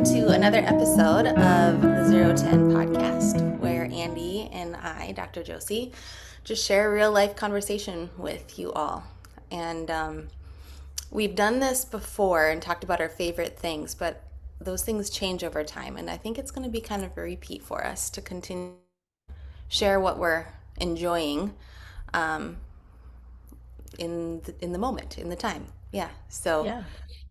welcome to another episode of the Zero10 Podcast, where Andy and I, Dr. Josi, just share a real life conversation with you all. And we've done this before and talked about our favorite things, but those things change over time. And I think it's going to be kind of a repeat for us to continue to share what we're enjoying in the moment, in the time. Yeah. So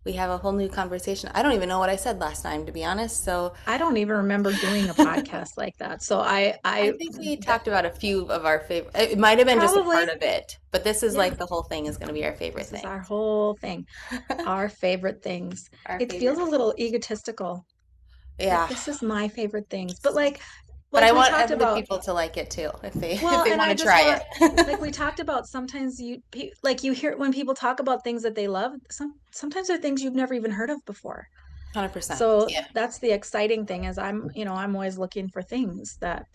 we have a whole new conversation. I don't even know what I said last time, to be honest. So I don't even remember doing a podcast like that. So I think we talked about a few of our favorite. It might have been just a part probably, of it, but this is yeah, like the whole thing is going to be our favorite this is thing. our whole thing, our favorite things. Our It feels favorite a thing. little egotistical. Like Yeah. this is my favorite things. But like But I we want talked other about, people to like it too, if they well, and want I to just try want, like it. we talked about, sometimes like you hear when people talk about things that they love, sometimes they're things you've never even heard of before. 100%. So Yeah. that's the exciting thing is I'm always looking for things that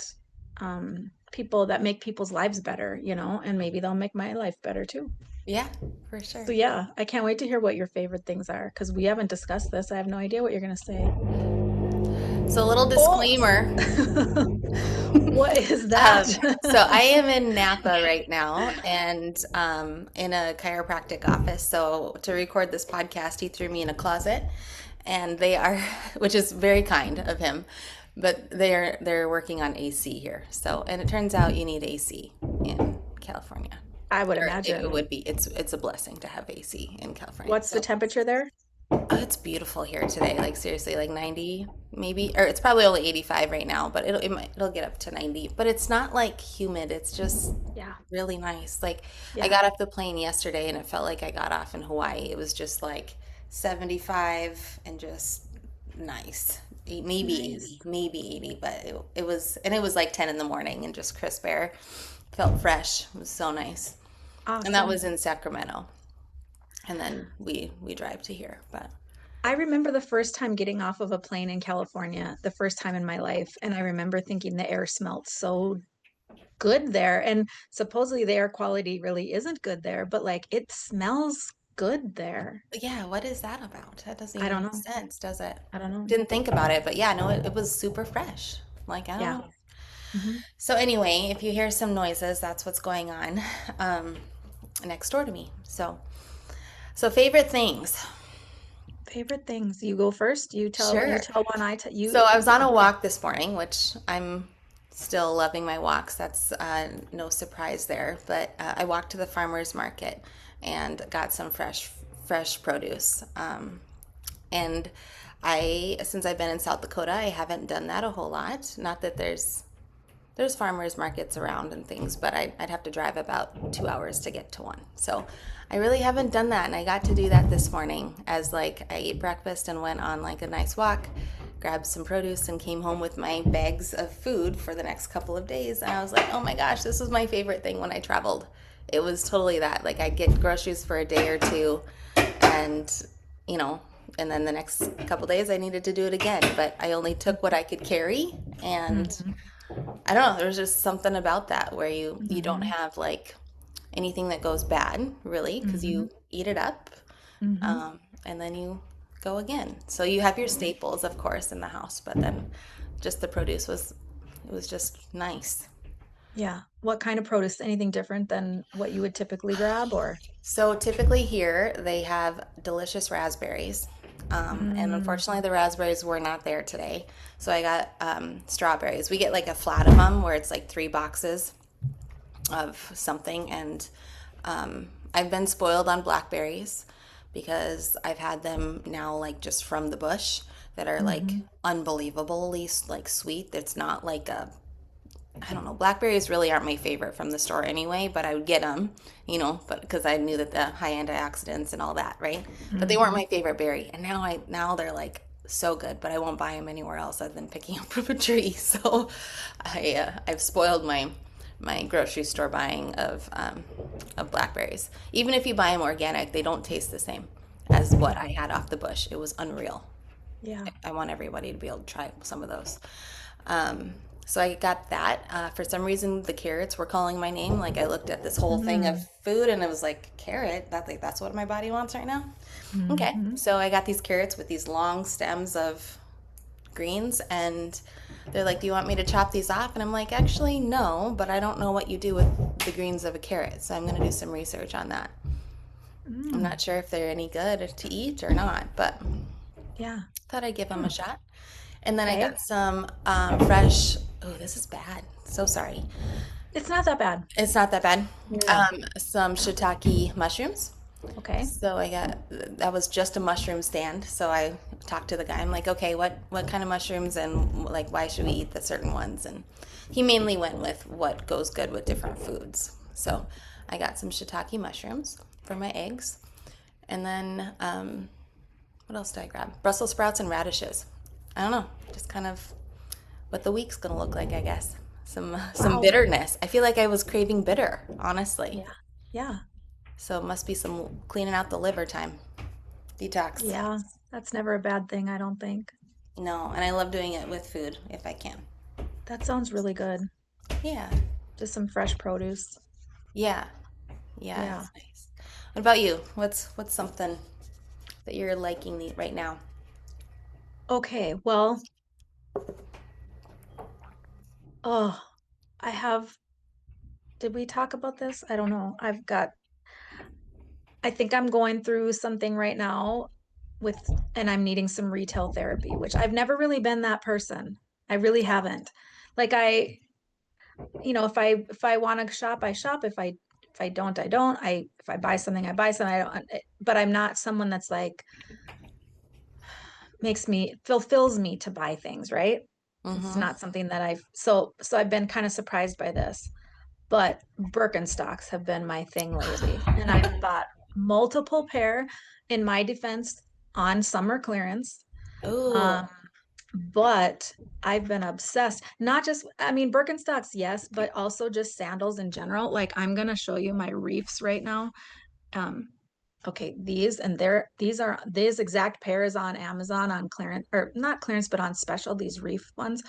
people that make people's lives better, and maybe they'll make my life better too. Yeah, for So sure. yeah, I can't wait to hear what your favorite things are because we haven't discussed this. I have no idea what you're gonna say. So a little Oh, disclaimer. what is that? So I am in Napa right now and in a chiropractic office. So to record this podcast, he threw me in a closet, and they are, which is very kind of him, but they're working on AC here. So, and it turns out you need AC in California. I would Or it imagine. would be. It's a blessing to have AC in California. What's the So temperature there? oh, it's beautiful here today. Like seriously, like 90 maybe, or it's probably only 85 right now, but it'll get up to 90. But it's not like humid. It's just Yeah, really nice. Like I yeah, got off the plane yesterday and it felt like I got off in Hawaii. It was just like 75 and just nice. Maybe nice. 80, maybe 80, but it was, and it was like 10 in the morning and just crisp air. Felt fresh. It was so nice. And that Awesome. was in Sacramento. And then we drive to here, but I remember the first time getting off of a plane in California, the first time in my life, and I remember thinking the air smelled so good there. And supposedly the air quality really isn't good there, but like it smells good there. yeah, what is that about? That doesn't I even don't make know. sense, does it? I don't know. Didn't think about it, but yeah, no, it was super fresh. Like, I don't Yeah. know. Hmm. So anyway, if you hear some noises, that's what's going on um, next door to me. So favorite things. Favorite things. You go first. You Sure. tell one, I tell So you. I was on a Okay. walk this morning, which I'm still loving my walks. That's no surprise there. But I walked to the farmer's market and got some fresh produce. And since I've been in South Dakota, I haven't done that a whole lot. Not that there's farmers markets around and things, but I'd have to drive about 2 hours to get to one. So I really haven't done that, and I got to do that this morning as like I ate breakfast and went on like a nice walk, grabbed some produce, and came home with my bags of food for the next couple of days. And I was like, oh my gosh, this was my favorite thing when I traveled. It was totally that. Like I'd get groceries for a day or two, and you know, and then the next couple days I needed to do it again, but I only took what I could carry, and Hmm. I don't know. There's just something about that where you don't Hmm. have like anything that goes bad really because Hmm. you eat it up, Hmm. and then you go again. So you have your staples, of course, in the house, but then just the produce was it was just nice. Yeah. What kind of produce? Anything different than what you would typically grab or? So typically here they have delicious raspberries. And Mm, unfortunately, the raspberries were not there today. So I got strawberries. We get like a flat of them where it's like 3 boxes of something. And I've been spoiled on blackberries because I've had them now like just from the bush that are like hmm. unbelievably like sweet. It's not like a I don't know. Blackberries really aren't my favorite from the store anyway, but I would get them, but because I knew that the high antioxidants and all that, right? But they weren't Hmm. my favorite berry, and now they're like so good, but I won't buy them anywhere else other than picking up from a tree. So I've spoiled my grocery store buying of blackberries. Even if you buy them organic, they don't taste the same as what Yeah. I had off the bush. It was unreal. Yeah. I want everybody to be able to try some of those. Um, so I got that. For some reason, the carrots were calling my name. Like I looked at this whole thing of Mm, food, and it was like carrot. That's what my body wants right now. Okay, hmm. so I got these carrots with these long stems of greens, and they're like, "Do you want me to chop these off?" And I'm like, "Actually, no, but I don't know what you do with the greens of a carrot, so I'm going to do some research on that." I'm Mm, not sure if they're any good to eat or not, but yeah. thought I'd give them a Hmm. shot. And then I Okay. got some fresh. Oh, this is bad. So sorry. It's not that bad. It's not that bad. No. Some shiitake mushrooms. Okay. So I got that was just a mushroom stand. So I talked to the guy. I'm like, okay, what kind of mushrooms and like why should we eat the certain ones? And he mainly went with what goes good with different foods. So I got some shiitake mushrooms for my eggs, and then what else did I grab? Brussels sprouts and radishes. I don't know, just kind of what the week's gonna look like, I guess. Some Wow. bitterness. I feel like I was craving bitter, honestly. Yeah. Yeah. So it must be some cleaning out the liver time. Detox. Yeah. That's never a bad thing, I don't think. No, and I love doing it with food if I can. That sounds really good. Yeah. Just some fresh produce. Yeah. Yeah, Yeah. it's nice. What about you? What's something that you're liking right now? Okay. Well, oh, I have, did we talk about this? I don't know. I think I'm going through something right now with, and I'm needing some retail therapy, which I've never really been that person. I really haven't. Like if I want to shop, I shop. If I don't, I don't. If I buy something, I buy something. I don't, but I'm not someone that's like makes me fulfills me to buy things, right? It's Mm-hmm. not something that so I've been kind of surprised by this. But Birkenstocks have been my thing lately. And I've bought multiple pair in my defense on summer clearance. Ooh. Um, but I've been obsessed. Not just, I mean, Birkenstocks, yes, but also just sandals in general. Like I'm gonna show you my reefs right now. Um, okay, these exact pairs on Amazon on clearance, or not clearance, but on special, these reef ones.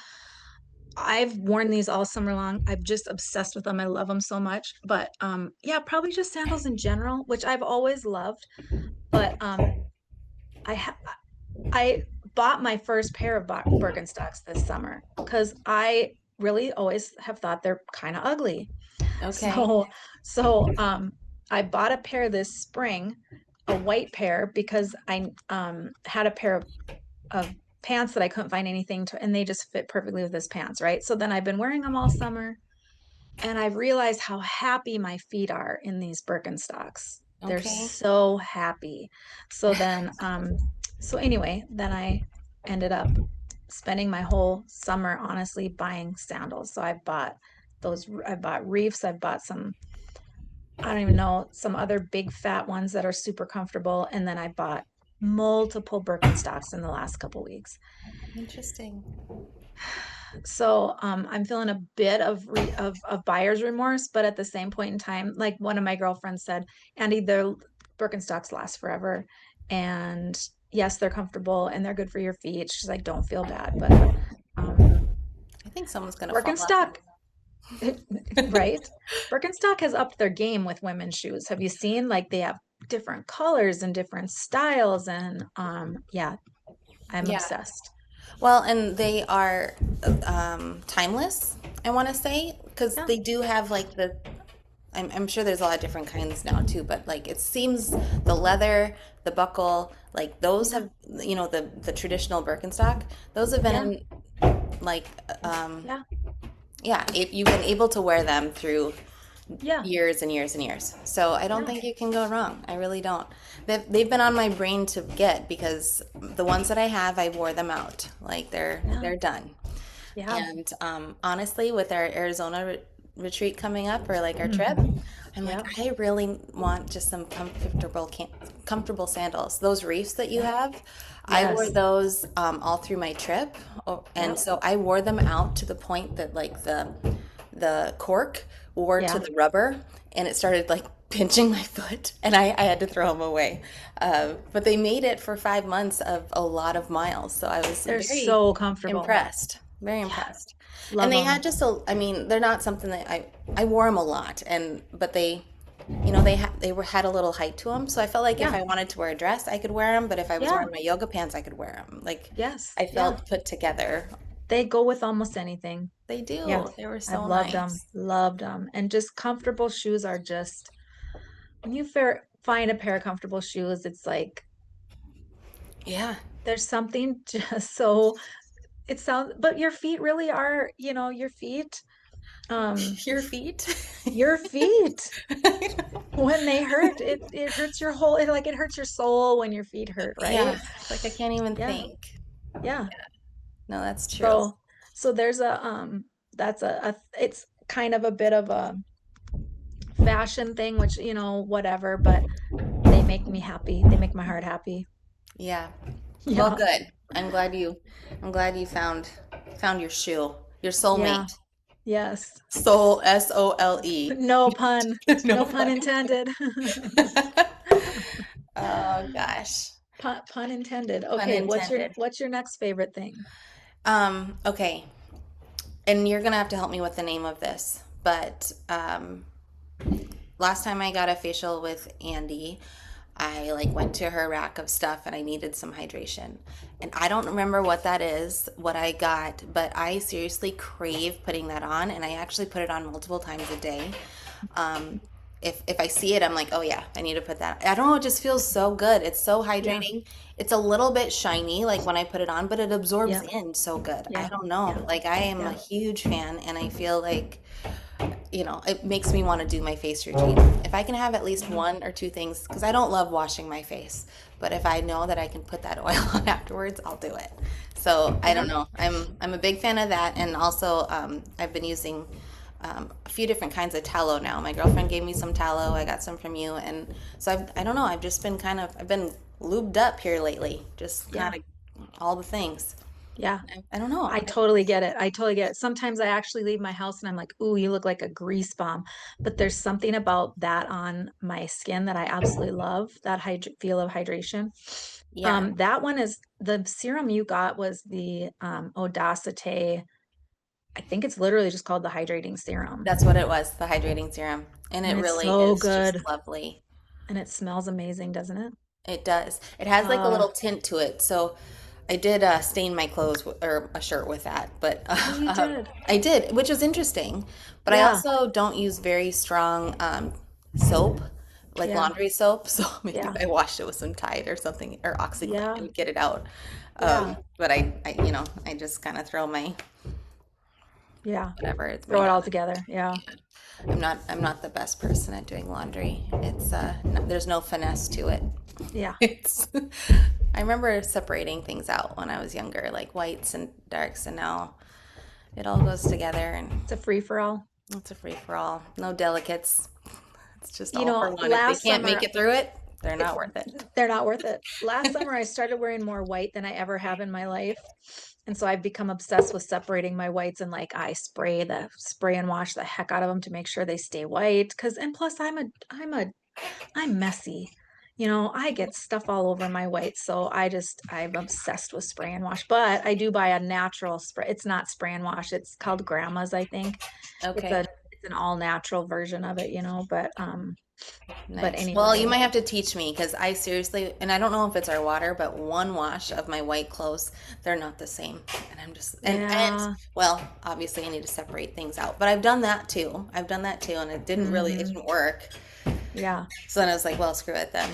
I've worn these all summer long. I'm just obsessed with them. I love them so much. But yeah, probably just sandals in general, which I've always loved. But I ha I bought my first pair of Birkenstocks this summer because I really always have thought they're kind of ugly. Okay. So so I bought a pair this spring, a white pair because I had a pair of pants that I couldn't find anything to, and they just fit perfectly with this pants, right? So then I've been wearing them all summer, and I've realized how happy my feet are in these Birkenstocks. They're Okay. so happy. So then, so anyway, then I ended up spending my whole summer honestly buying sandals. So I bought reefs, I bought some, I don't even know, some other big fat ones that are super comfortable. And then I bought multiple Birkenstocks in the last couple weeks. Interesting. So I'm feeling a bit of buyer's remorse, but at the same point in time, like one of my girlfriends said, Andy, their Birkenstocks last forever, and yes, they're comfortable and they're good for your feet. She's like, don't feel bad, but um, I think someone's gonna fall off. Birkenstock, right? Birkenstock has upped their game with women's shoes. Have you seen? Like they have different colors and different styles, and yeah, I'm Yeah. obsessed. Well, and they are timeless, I want to say, because Yeah, they do have like I'm sure there's a lot of different kinds now too, but like it seems the leather, the buckle, like those yeah, have, the traditional Birkenstock, those have yeah, been like, yeah, yeah, you've been able to wear them through yeah, years and years and years. So I don't yeah. think you can go wrong. I really don't. They've been on my brain to get because the ones that I have, I wore them out. Like Yeah. they're done. Yeah. And honestly, with our Arizona retreat coming up or like our trip, Hmm. I'm like, Yep. I really want just some comfortable sandals. Those reefs that you have, I wore Yes. those all through my trip, and Yep. so I wore them out to the point that like the cork wore to Yeah. the rubber, and it started like pinching my foot, and I had to throw them away. But they made it for 5 months of a lot of miles, so I was They're very so comfortable. impressed, very Yeah. impressed. And Love they had them. just a, I mean, they're not something that I wore them a lot, and but had a little height to them, so I felt like if Yeah. I wanted to wear a dress, I could wear them, but if I was Yeah. wearing my yoga pants, I could wear them. Like Yes. I Yeah. felt put together. They go with almost anything. They Yeah. do. They were I've so loved them. nice. Loved them. And just comfortable shoes are just, when you find a pair of comfortable shoes, it's like Yeah. there's something just so, it sounds, but your feet really are, your feet, um, Your feet. your feet, I know. when they hurt, it hurts your whole, it hurts your soul when your feet hurt, right? Yeah. It's like I can't even Yeah. think. Yeah. No, that's true. So there's that's it's kind of a bit of a fashion thing, which, whatever, but they make me happy. They make my heart happy. Yeah. Well, Yeah. good. I'm glad you found your shoe, your Yeah. soulmate. Yes. Soul, SOLE. No pun. No No pun fun. intended. Oh gosh. Pun intended. Pun Okay, intended. what's your next favorite thing? Okay. And you're gonna have to help me with the name of this, but last time I got a facial with Andi, I like went to her rack of stuff and I needed some hydration. And I don't remember what that is, what I got, but I seriously crave putting that on, and I actually put it on multiple times a day. Um, if I see it, I'm like, oh yeah, I need to put that. I don't know, it just feels so good. It's so Yeah. hydrating. It's a little bit shiny, like when I put it on, but it absorbs Yeah. in so good. I Yeah. don't know. Yeah. Like I am a Yeah. huge fan, and I feel like it makes me want to do my face routine. If I can have at least Yeah. one or two things, because I don't love washing my face, but if I know that I can put that oil on afterwards, I'll do it. So I don't Yeah. know. I'm a big fan of that, and also I've been using a few different kinds of tallow now. My girlfriend gave me some tallow. I got some from you, and so I don't know. I've just been I've been lubed up here lately. Just kind Yeah. of all the things. Yeah. I don't know. I totally get it. I totally get it. Sometimes I actually leave my house and I'm like, "Ooh, you look like a grease bomb." But there's something about that on my skin that I absolutely love, that feel of hydration. Yeah, That one is the serum you got was the Audacity. I think it's literally just called the hydrating serum. that's what it was, the hydrating serum, and And it it's really so is just good. lovely. And it smells amazing, doesn't it? It does. It has like a Uh, little tint to it. So I did stain my clothes or a shirt with that, but oh, you did. I did, which was interesting. But I Yeah. also don't use very strong soap, like Yeah. laundry soap. So maybe if Yeah. I washed it with some Tide or something or OxyClean, Yeah. it would get it out. Yeah. But I just kind of throw my Yeah. whatever. It's my Throw it all daughter. together. Yeah. I'm not the best person at doing laundry. It's there's no finesse to it. Yeah. It's I remember separating things out when I was younger, like whites and darks, and now it all goes together and It's a free for all. it's a free for all. No delicates. It's just all for one. If they Last can't make summer, it through it, they're it, not worth it. they're not worth it. Last summer, I started wearing more white than I ever have in my life. And so I've become obsessed with separating my whites, and like I spray and wash the heck out of them to make sure they stay white. And plus I'm messy. I get stuff all over my whites. So I'm obsessed with spray and wash, but I do buy a natural spray. It's not spray and wash. It's called Grandma's, I think. It's Okay, a, it's an all natural version of it, but nice. Well, you anyway, might have to teach me because I seriously, and I don't know if it's our water, but one wash of my white clothes, they're not the same. And I'm just, and yeah. well, obviously I need to separate things out, but I've done that too. I've done that too, and it Hmm. didn't work. Yeah. So then I was like, well, screw it then.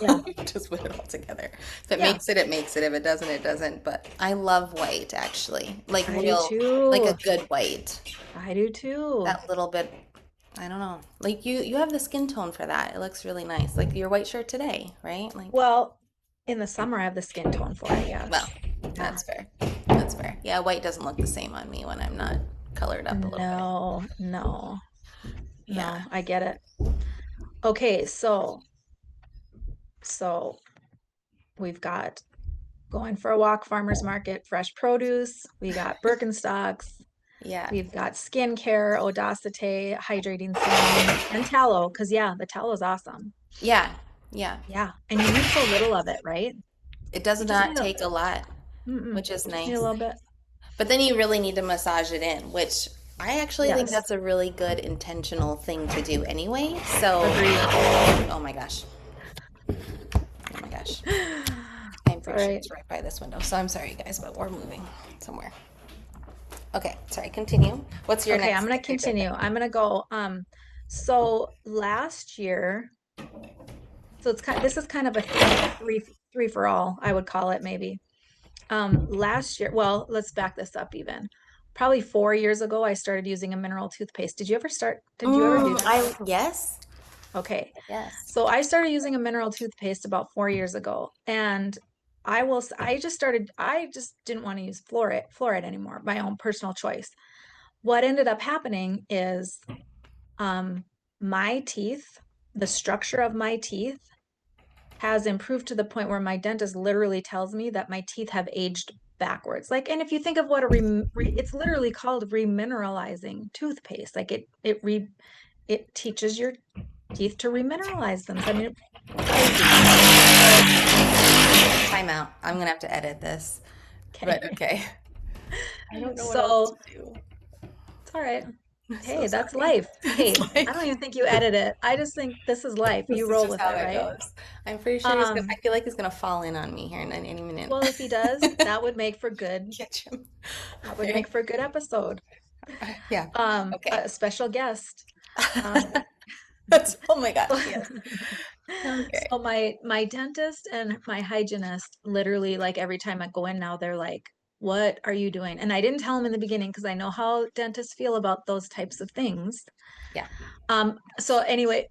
Yeah. Just put it all together. If it Yeah. makes it, it makes it. If it doesn't, it doesn't. But I love white actually. Like I do real, like a too. good white. I do too. That little bit, I don't know. Like you have the skin tone for that. It looks really nice. Like your white shirt today, right? Like, Well, in the summer, I have the skin tone for it. well, Yes. Yeah. that's fair. That's fair. Yeah, white doesn't look the same on me when I'm not colored up a little bit. No, no, Yeah. no. I get it. Okay, so we've got going for a walk, farmers market, fresh produce. We got Birkenstocks. Yeah. We've got skincare, Audacity, hydrating serum, and tallow. Because yeah, the tallow is awesome. Yeah. Yeah. Yeah, and you need so little of it, right? It does You just not need take a lot, mm-mm, which is just need a nice. little bit. But then you really need to massage it in, which I actually think Yes. that's a really good intentional thing to do anyway. So, Agreed. oh my gosh. Oh my gosh. I'm It's all pretty sure right. it's right by this window. So I'm sorry, guys, but we're moving somewhere. Okay, sorry, continue. What's your Okay, next I'm gonna favorite continue. thing? I'm gonna go. So last year, so this is kind of a three for all, I would call it maybe. Last year, well, let's back this up even. Probably 4 years ago, I started using a mineral toothpaste. Did you ever do that? Yes. Okay. Yes. So I started using a mineral toothpaste about 4 years ago, and I just didn't want to use fluoride anymore, my own personal choice. What ended up happening is um, my teeth, the structure of my teeth has improved to the point where my dentist literally tells me that my teeth have aged backwards. Like, and if you think of what it's literally called remineralizing toothpaste. Like it teaches your teeth to remineralize them. So I mean, crazy. So Time out. I'm gonna have to edit this, but okay, okay. I don't know what else so to do. it's all right. I'm so Hey, that's sorry. life. It's Hey, I don't like even think you edit it. I just think this is life. You this is roll just with how it, it right? goes. I'm pretty sure he's gonna. I Um, feel like he's gonna fall in on me here in any minute. well, if he does, that would make for good. Catch him. That would make Okay. for a good episode. Yeah. Okay. A special guest. Um, That's. Oh my gosh. Yes. Okay. so my dentist and my hygienist literally like every time I go in now, they're like, "What are you doing?" And I didn't tell them in the beginning because I know how dentists feel about those types of things. Yeah. So anyway,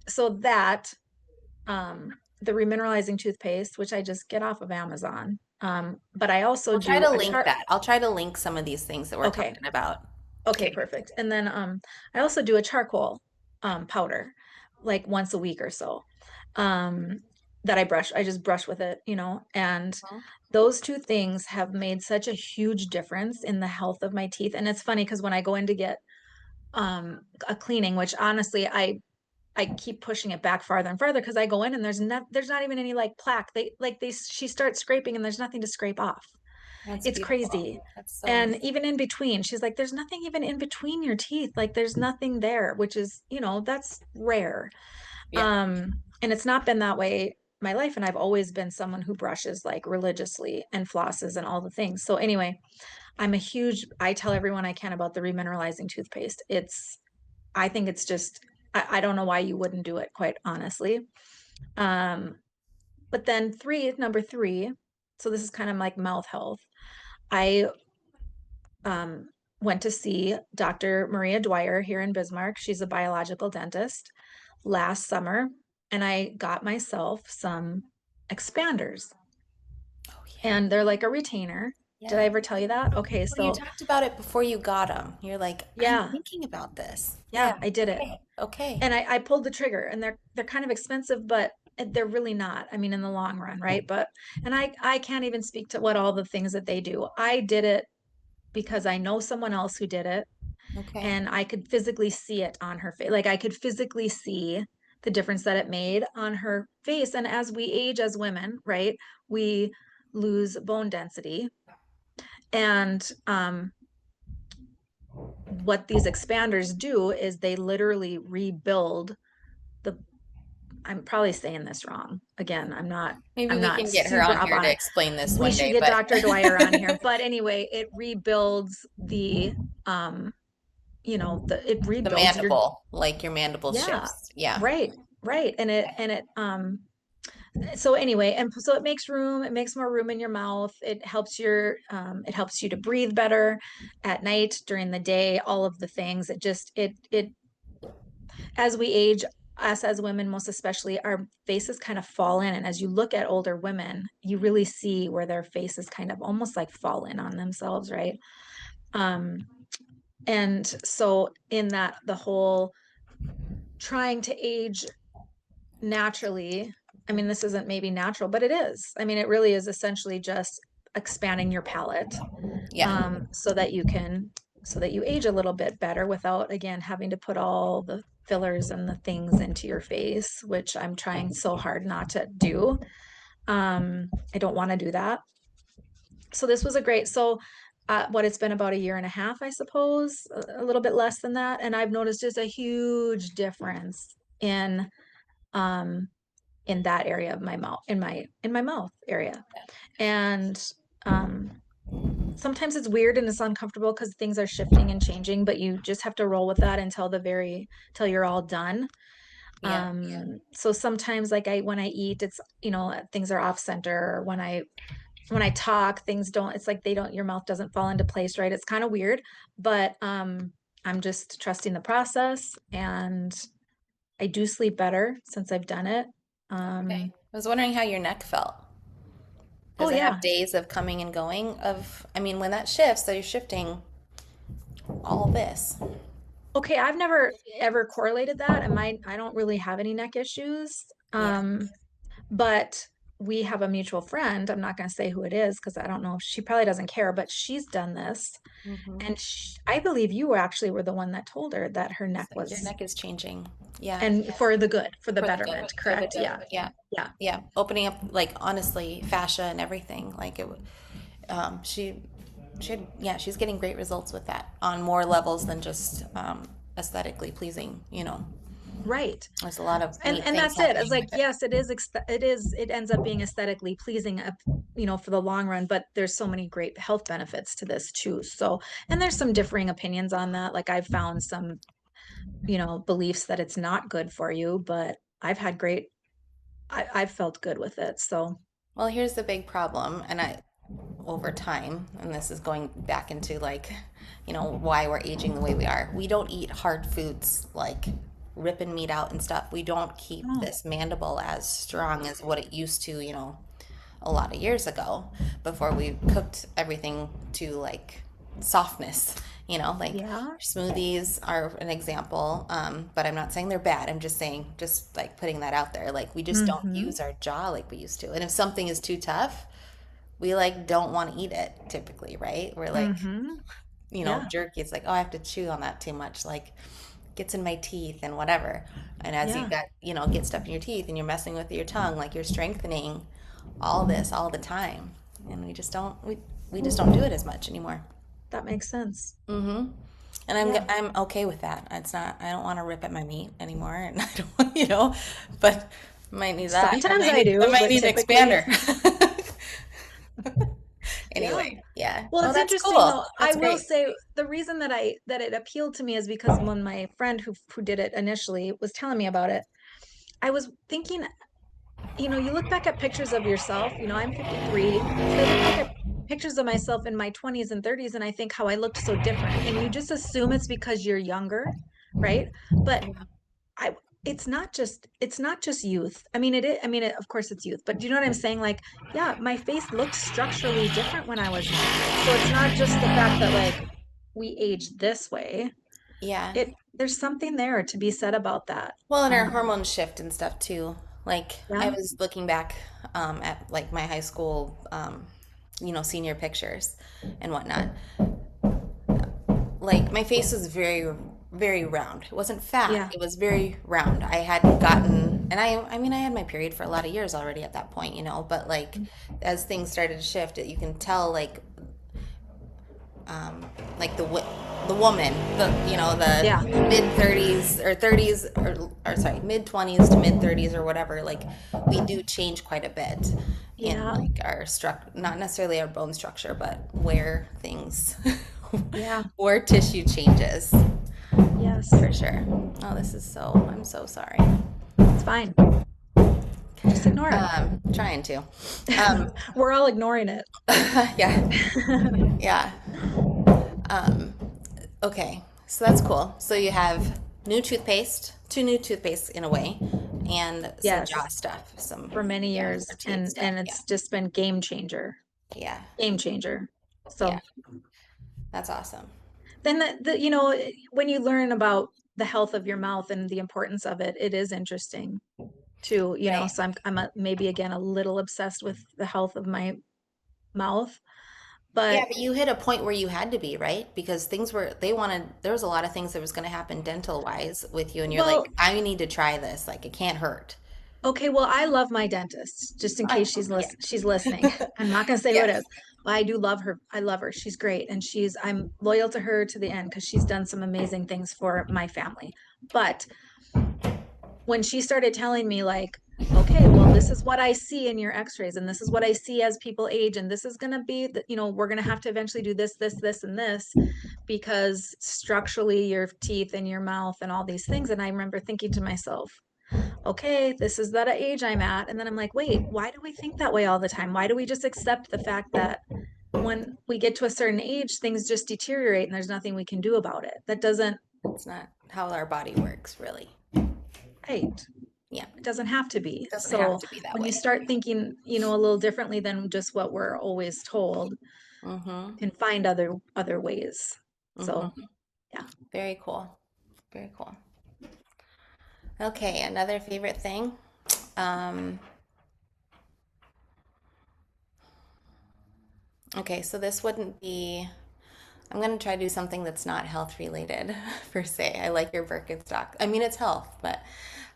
the remineralizing toothpaste, which I just get off of Amazon. But I also We'll try do to a link chart. that. I'll try to link some of these things that we're Okay, talking about. okay, Okay. perfect. And then I also do a charcoal powder like once a week or so. Um, that I just brush with it, and Well, those two things have made such a huge difference in the health of my teeth. And it's funny because when I go in to get a cleaning, which honestly I keep pushing it back farther and farther because I go in and there's not even any like plaque. She starts scraping and there's nothing to scrape off. that's It's beautiful. crazy. That's so And amazing. even in between, she's like, there's nothing even in between your teeth. Like there's nothing there, which is, that's rare. Yeah. And it's not been that way my life. And I've always been someone who brushes like religiously and flosses and all the things. So anyway, I tell everyone I can about the remineralizing toothpaste. I think it's just, I don't know why you wouldn't do it, quite honestly. Um, but then number three, so this is kind of like mouth health. I um, went to see Dr. Maria Dwyer here in Bismarck. She's a biological dentist last summer, and I got myself some expanders, Oh yeah. and they're like a retainer. Did I Yeah. ever tell you that? Okay, Well, you so talked about it before you got them. You're like, I'm yeah, thinking about this. Yeah. yeah, I did it. Okay. Okay. And I pulled the trigger, and they're kind of expensive, but they're really not. I mean, in the long run, right? And I can't even speak to what all the things that they do. I did it because I know someone else who did it, Okay. and I could physically see it on her face. Like I could physically see the difference that it made on her face. And as we age as women, right, we lose bone density. And what these expanders do is they literally rebuild the, I'm probably saying this wrong. Again, Maybe I'm we not can get her super on up here on to it. explain this We one should day, get but Dr. Dwyer on here. But anyway, it rebuilds it the rebuilds your, mandible, like your mandible yeah, shifts. Yeah. right, right. So anyway, and so it makes more room in your mouth. It helps you to breathe better at night, during the day, all of the things. It as we age, us as women, most especially, our faces kind of fall in. And as you look at older women, you really see where their faces kind of almost like fall in on themselves, right? Um, and so in that, the whole trying to age naturally, I mean, this isn't maybe natural, but it is. I mean, it really is essentially just expanding your palate, Yeah. so that you age a little bit better without, again, having to put all the fillers and the things into your face, which I'm trying so hard not to do. I don't want to do that. So this was a great, so what it's been about a year and a half, I suppose, a little bit less than that. And I've noticed just a huge difference um, in that area of my mouth, in my mouth area. And um, sometimes it's weird and it's uncomfortable because things are shifting and changing, but you just have to roll with that till you're all done. Yeah. So sometimes like when I eat, it's, things are off center, or when I talk, things don't, it's like your mouth doesn't fall into place, right? It's kind of weird, but I'm just trusting the process, and I do sleep better since I've done it. Okay. Um, I was wondering how your neck felt. oh Does it have yeah. days of coming and going of, I mean, when that shifts, so you're shifting all this. Okay, I've never ever correlated that, and I don't really have any neck issues. Yeah. But we have a mutual friend. I'm not going to say who it is because I don't know if she probably doesn't care, but she's done this. Mm-hmm. And I believe you were the one that told her that her neck It's like your was, neck is changing. Yeah. and for the good, for the For the good, betterment, for the correct? good. Yeah. Yeah. Yeah. Yeah. Opening up, like, honestly, fascia and everything. Like, she had, yeah, she's getting great results with that on more levels than just aesthetically pleasing, you know. Right. There's a lot of And neat things that's it. It's happening like, with it. yes, it ends up being aesthetically pleasing, for the long run, but there's so many great health benefits to this too. So, and there's some differing opinions on that. Like I've found some, beliefs that it's not good for you, but I've felt good with it. So, Well, here's the big problem, and over time, and this is going back into, like, why we're aging the way we are. We don't eat hard foods like ripping meat out and stuff. We don't keep oh, this mandible as strong as what it used to, a lot of years ago before we cooked everything to, like, softness. Like yeah. smoothies are an example, but I'm not saying they're bad. I'm just saying, just like putting that out there. Like we just don't Mm-hmm. use our jaw like we used to. And if something is too tough, we like don't want to eat it typically, right? We're like, Mm-hmm. Yeah. jerky. It's like, oh, I have to chew on that too much. Like gets in my teeth and whatever. And as you Yeah. got, get stuff in your teeth and you're messing with your tongue, like you're strengthening all this all the time. And we just don't do it as much anymore. That makes sense. Mm-hmm. And Yeah. I'm okay with that. It's not, I don't want to rip at my meat anymore, and I don't want, but I might need that. Sometimes I I do, might but need an typically, expander. yeah. Anyway, yeah. Well, Oh, it's that's interesting though. cool. I That's will great. say the reason that it appealed to me is because when my friend who did it initially was telling me about it, I was thinking, you look back at pictures of yourself, I'm 53. So I look back at pictures of myself in my 20s and 30s and I think how I looked so different. And you just assume it's because you're younger, right? But I it's not just youth. I mean of course it's youth, but do you know what I'm saying? Like, yeah, my face looked structurally different when I was younger. So it's not just the fact that like we age this way. Yeah. There's something there to be said about that. Well, and our Um, hormones shift and stuff too. Like I yeah, was looking back at like my high school, senior pictures and whatnot. Like my face was very, very round. It wasn't fat. yeah, It was very round. I had gotten, and I mean, I had my period for a lot of years already at that point, but like as things started to shift, you can tell like the woman, the yeah, mid 30s or 30s or sorry, mid 20s to mid 30s or whatever, like we do change quite a bit in yeah, like our not necessarily our bone structure, but where things yeah, where tissue changes yes, for sure. Oh, I'm so sorry. it's fine. Just ignore it. Trying to. Um, We're all ignoring it. yeah, yeah. Um, okay, so that's cool. So you have two new toothpaste in a way, and some jaw Yes, stuff, some for many or years, teeth and stuff. Yeah, it's just been game changer, yeah, game changer. yeah. So That's awesome. then when you learn about the health of your mouth and the importance of it, it is interesting too, Right. so maybe again a little obsessed with the health of my mouth, Yeah, but but you hit a point where you had to be, right? Because there was a lot of things that was going to happen dental wise with you, and you're like, well, I need to try this. Like, it can't hurt. Okay, well, I love my dentist, just in case Yeah. she's listening. I'm not gonna say who it Yes. is, but I do love her. I love her. She's great, and I'm loyal to her to the end because she's done some amazing things for my family. But when she started telling me like, okay, well, this is what I see in your x-rays, and this is what I see as people age, and this is gonna be we're gonna have to eventually do this, and this because structurally your teeth and your mouth and all these things. And I remember thinking to myself, okay, this is that age I'm at. And then I'm like, wait, why do we think that way all the time? Why do we just accept the fact that when we get to a certain age, things just deteriorate and there's nothing we can do about it? That doesn't, It's not how our body works, really. right. Yeah. It doesn't have to It be. doesn't have So to be that when you way. start thinking, a little differently than just what we're always told, Mm-hmm. and find other ways. So Mm-hmm. yeah. Very cool. Very cool. Okay, another favorite thing. Um, okay, so this wouldn't be, I'm going to try to do something that's not health related per se. I like your Birkenstock. I mean, it's health, but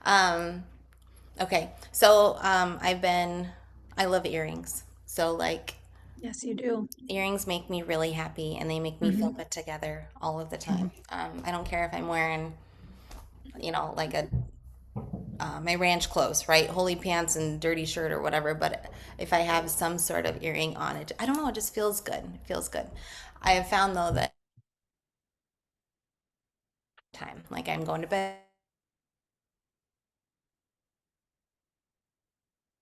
um, okay. So I love earrings. So, like, Yes, you do. earrings make me really happy and they make me feel Hmm. put together all of the Hmm. time. I don't care if I'm wearing, like my ranch clothes, right? Holy pants and dirty shirt or whatever. But if I have some sort of earring on it, I don't know, it just feels good. It feels good. I have found though that time, like I'm going to bed,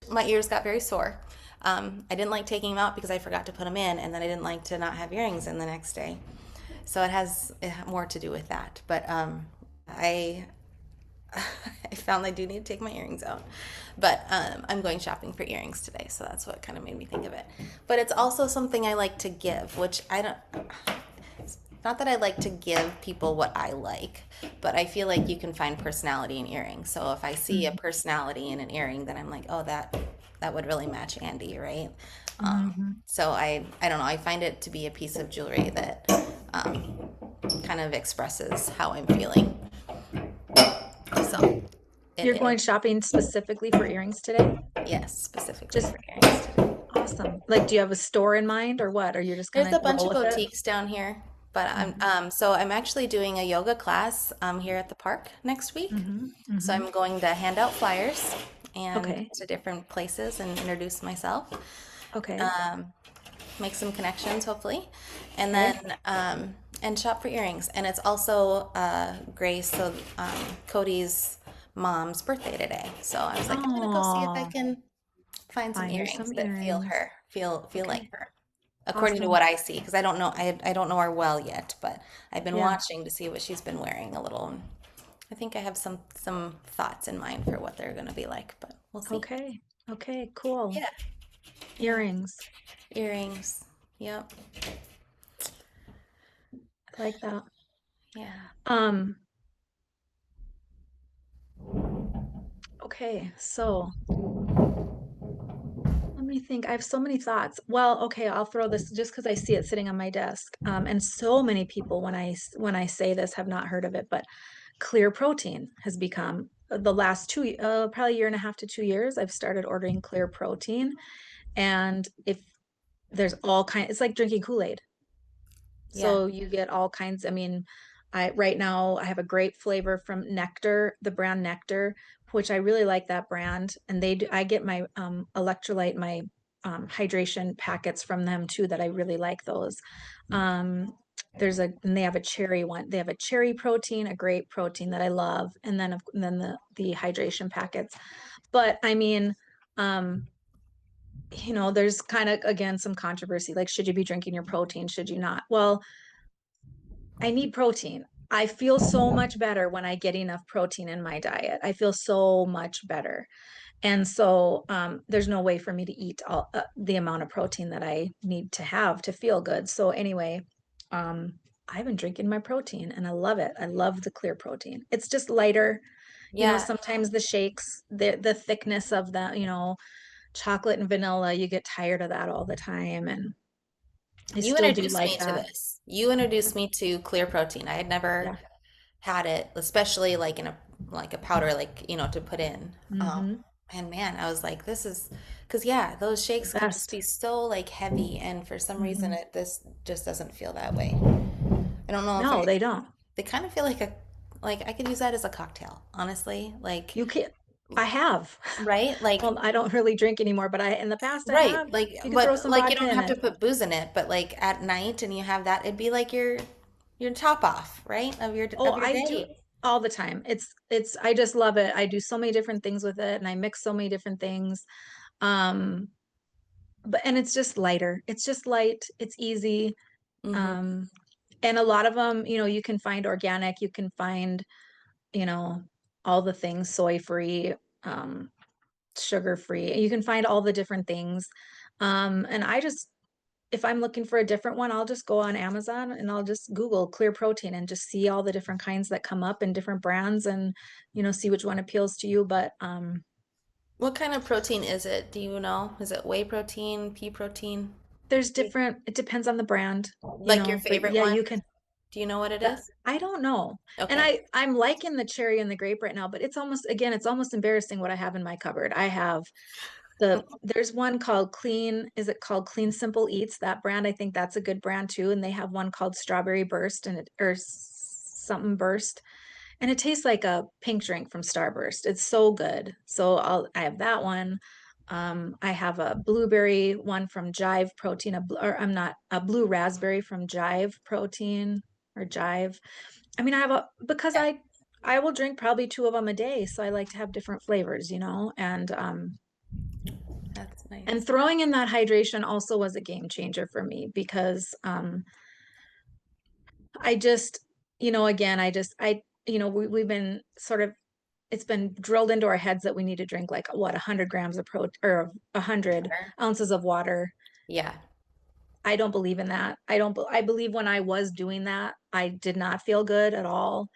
my ears got very sore. I didn't like taking them out because I forgot to put them in, and then I didn't like to not have earrings in the next day. So it more to do with that. But I I found I do need to take my earrings out. But I'm going shopping for earrings today, so that's what kind of made me think of it. But it's also something I like to give, which I don't. Not that I like to give people what I like, but I feel like you can find personality in earrings. So if I see a personality in an earring, then I'm like, oh, that would really match Andy, right? Hmm. So I don't know. I find it to be a piece of jewelry that kind of expresses how I'm feeling. So You're it going shopping specifically for earrings today? yes, specifically Just for earrings today. awesome. Like, do you have a store in mind or what? Or you're just There's gonna a bunch roll of with it? boutiques down here, but Hmm. I'm actually doing a yoga class here at the park next week. Hmm. So Hmm. I'm going to hand out flyers and Okay. to different places and introduce myself, Okay. um, make some connections hopefully, and Okay. then and shop for earrings. And it's also Grace, so Cody's mom's birthday today. So I was like, I'm gonna go see if I Oh, can find some find her some earrings that feel earrings. her, feel like Okay. her, according to Awesome. what I see. Because I don't know, I don't know her well yet, but I've been Yeah. watching to see what she's been wearing a little. I think I have some thoughts in mind for what they're gonna be like, but we'll see. Okay. Okay. Cool. Yeah, yeah. Earrings. Earrings. Yep. I like that. Yeah. Um, okay. So let me think. I have so many thoughts. Well, okay, I'll throw this just because I see it sitting on my desk. And so many people when I say this have not heard of it, but clear protein has become the last probably year and a half to 2 years. I've started ordering clear protein, and if there's all kind, it's like drinking Kool-Aid. Yeah. So you get all kinds. I mean, I right now I have a great flavor from Nectar, the brand Nectar, which I really like that brand. And I get my electrolyte, my hydration packets from them too, that I really like those. Um, and they have a cherry one. They have a cherry protein, a grape protein that I love, and then the hydration packets. But I mean, um, there's kind of again some controversy. Like, should you be drinking your protein? Should you not? Well, I need protein. I feel so much better when I get enough protein in my diet. I feel so much better. And so there's no way for me to eat the amount of protein that I need to have to feel good. So anyway, um, I've been drinking my protein and I love it. I love the clear protein. It's just lighter. Yeah. Sometimes the shakes, the thickness of that, chocolate and vanilla, you get tired of that all the time. And I You still do introduced like me to that. this. You introduced me to clear protein. I had never Yeah. had it, especially like in a powder, like to put in. Hmm. And man, I was like, this is because yeah, those The shakes can just best. be so like heavy, and for some reason Hmm. it this just doesn't feel that way. I don't know if No, they don't. they kind of feel like a like I could use that as a cocktail, honestly. Like You can't. I have. right? Like Well, I don't really drink anymore, but I in the past I right. have. Like You could throw but some like you vodka don't in have to it. put booze in it, but like at night and you have that, it'd be like your top off, right? Oh, Of your I do day. all the time. It's I just love it. I do so many different things with it and I mix so many different things. Um, but and it's just lighter. It's just light. It's easy. Hmm. Um, and a lot of them, you can find organic, you can find, you know, all the things soy free, um, sugar free. You can find all the different things. And I just if I'm looking for a different one, I'll just go on Amazon and I'll just Google clear protein and just see all the different kinds that come up and different brands and, see which one appeals to you. But What kind of protein is it? Do you know? Is it whey protein, pea protein? there's different, it depends on the brand, Like your but favorite yeah, one? you can, Do you know what it that, is? I don't know. And Okay. I'm liking the cherry and the grape right now, but it's almost embarrassing what I have in my cupboard. I have there's one called is it called Clean Simple Eats? That brand, I think that's a good brand too. And they have one called Strawberry Burst or something Burst. And it tastes like a pink drink from Starburst. It's so good. So I have that one. I have a blueberry one from Jive Protein, or I'm not a blue raspberry from Jive Protein or Jive. I mean, because Yeah, I will drink probably two of them a day, so I like to have different flavors, that's and nice. throwing in that hydration also was a game changer for me because I just, again, we've been sort of it's been drilled into our heads that we need to drink like what 100 grams of protein or 100 Sure. ounces of water. Yeah. I don't believe in that. I believe when I was doing that, I did not feel good at all.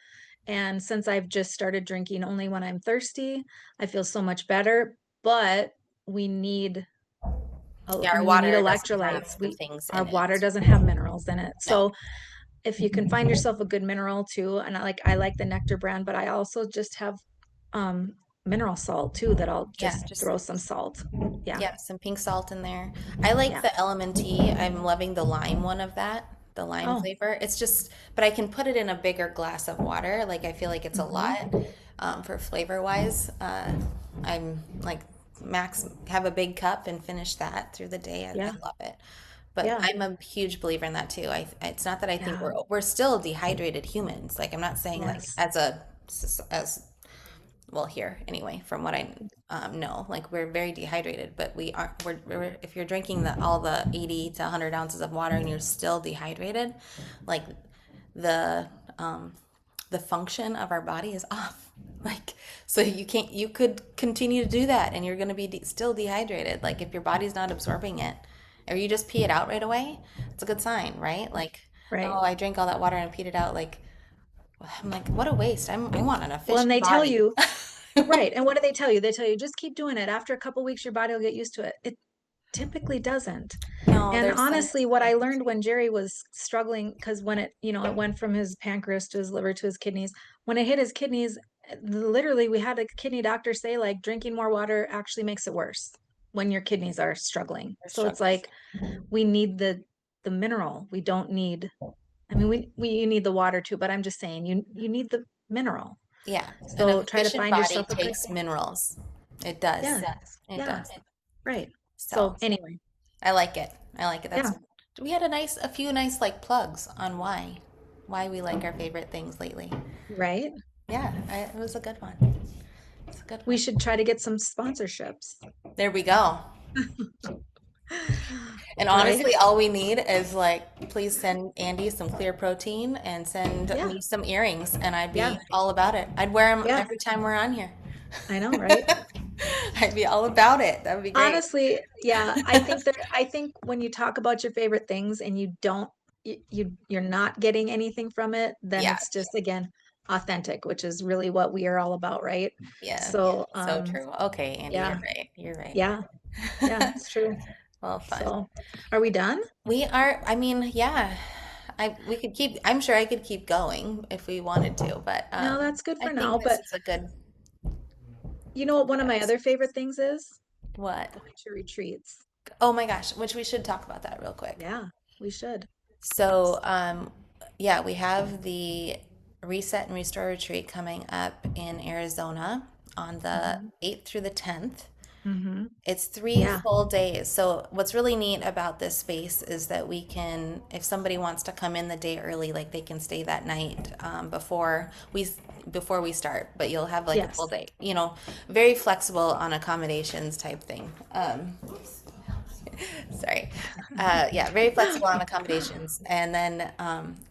And since I've just started drinking only when I'm thirsty, I feel so much better. But we need Yeah, our we need water doesn't have electrolytes. the things Our in water it. doesn't have minerals in it. No. So if you can find yourself a good mineral too, and I like the Nectar brand, but I also just have um mineral salt too that I'll Yeah, just just throw some salt. Yeah. yeah, some pink salt in there. I like Yeah. the LMNT. I'm loving the lime one of that, the lime Oh. flavor. It's just, but I can put it in a bigger glass of water. Like I feel like it's a Hmm. lot for flavor wise. I'm like max have a big cup and finish that through the day. I Yeah. love it. But Yeah. I'm a huge believer in that too. It's not that I think Yeah. we're still dehydrated humans. Like I'm not saying like Yes. as well here anyway from what I know, like we're very dehydrated, but we're if you're drinking all the 80 to 100 ounces of water and you're still dehydrated, like the um, the function of our body is off. Like so you could continue to do that and you're going to be still dehydrated. Like if your body's not absorbing it or you just pee it out right away, it's a good sign, right? Like Right. oh, I drank all that water and peed it out. Like I'm like, what a waste. I want an Well, and efficient they tell body. you, right. And what do they tell you? They tell you just keep doing it. After a couple weeks, your body will get used to it. It typically doesn't. No, And there's some honestly, what I things. learned when Jerry was struggling, because when it went from his pancreas to his liver to his kidneys, when it hit his kidneys, literally we had a kidney doctor say like drinking more water actually makes it worse when your kidneys are struggling. They're So it's struggling. like we need the mineral. We don't need, I mean, we you need the water too, but I'm just saying you need the mineral. Yeah, an So try to efficient find body yourself a good, takes minerals. It does. yeah, It yeah, does. right. So So anyway, I like it. I like it. yeah, We had a few nice like plugs on why we like our favorite things lately. right. Yeah, it was a good one. It's a good We one. should try to get some sponsorships. There we go. And Right? honestly, all we need is like, please send Andy some clear protein and send Yeah. me some earrings, and I'd Yeah. be all about it. I'd wear them Yeah. every time we're on here. I know, right? I'd be all about it. That would be great. Honestly, yeah, I think when you talk about your favorite things and you don't you're not getting anything from it, then Yeah, it's just again authentic, which is really what we are all about, right? yeah, So, so true. Okay, Andy, you're yeah. right. You're right. Yeah. Yeah, it's true. Well, fun. So, are we done? We are, I mean, yeah, we could keep, I'm sure I could keep going if we wanted to, but No, that's good I for think now, this but is a good, You know what one of my Yes. other favorite things is? What? Going to retreats. Oh my gosh, which we should talk about that real quick. Yeah, we should. So, yeah, we have the Reset and Restore retreat coming up in Arizona on the Hmm. 8th through the 10th. Hmm. It's three Yeah. full days. So what's really neat about this space is that we can, if somebody wants to come in the day early, like they can stay that night before we start. But you'll have like a full Yes. day. Very flexible on accommodations type thing. Sorry. Yeah, very flexible on accommodations. And then,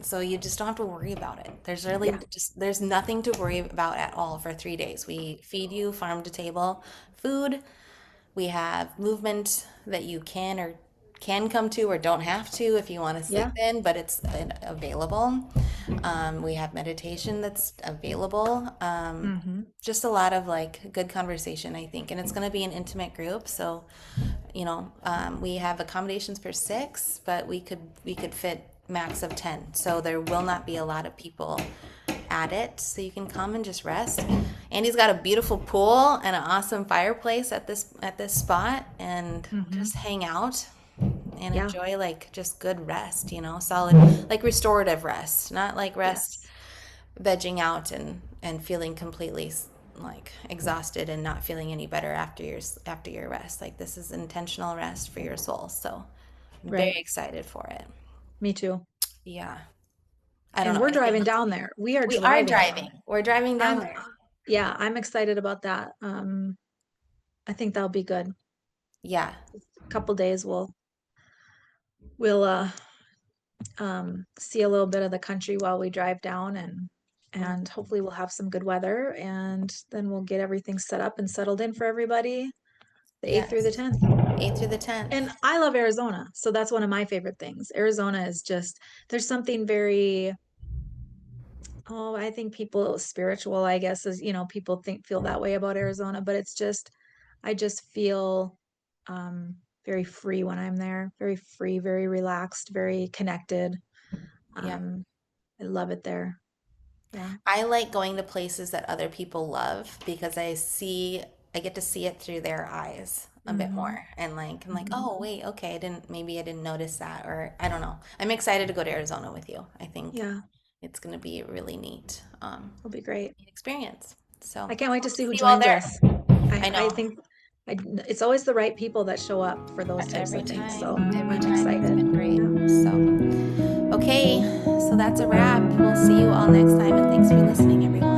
so you just don't have to worry about it. Yeah. There's nothing to worry about at all for 3 days. We feed you farm to table food. We have movement that you can come to or don't have to if you want to sleep Yeah. in, but it's available. We have meditation that's available. Hmm. Just a lot of like good conversation, I think, and it's going to be an intimate group. So, we have accommodations for six, but we could fit max of 10. So there will not be a lot of people at it, so you can come and just rest. Andy's got a beautiful pool and an awesome fireplace at this spot, and Hmm. just hang out and Yeah. enjoy like just good rest, solid like restorative rest, not like rest Yes. vegging out and feeling completely like exhausted and not feeling any better after your rest. Like this is intentional rest for your soul. So I'm very Right. excited for it. Me too. Yeah. I don't And know we're anything driving else. down there. We are We are driving down driving. there. We're driving down I'm, there. yeah, I'm excited about that. I think that'll be good. Yeah. A couple days we'll see a little bit of the country while we drive down, and hopefully we'll have some good weather, and then we'll get everything set up and settled in for everybody the 8th through the Yes. 10th. 8th through the 10th. And I love Arizona, so that's one of my favorite things. Arizona is just, there's something very, oh, I think people spiritual, I guess, is, people feel that way about Arizona, but it's just, I just feel um very free when I'm there, very free, very relaxed, very connected. Yeah. um I love it there. Yeah. I like going to places that other people love because I get to see it through their eyes a bit Hmm. more. And like, I'm like, Hmm. oh, wait, okay, maybe I didn't notice that. Or I don't know. I'm excited to go to Arizona with you. I think Yeah, it's going to be a really neat, it'll be great. neat experience. So I can't wait to hope to see who see you all joins there. us. I I know. think I, it's always the right people that show up for those types of things. So Every I'm time it's excited. been Yeah. great. So, okay, so that's a wrap. We'll see you all next time. And thanks for listening, everyone.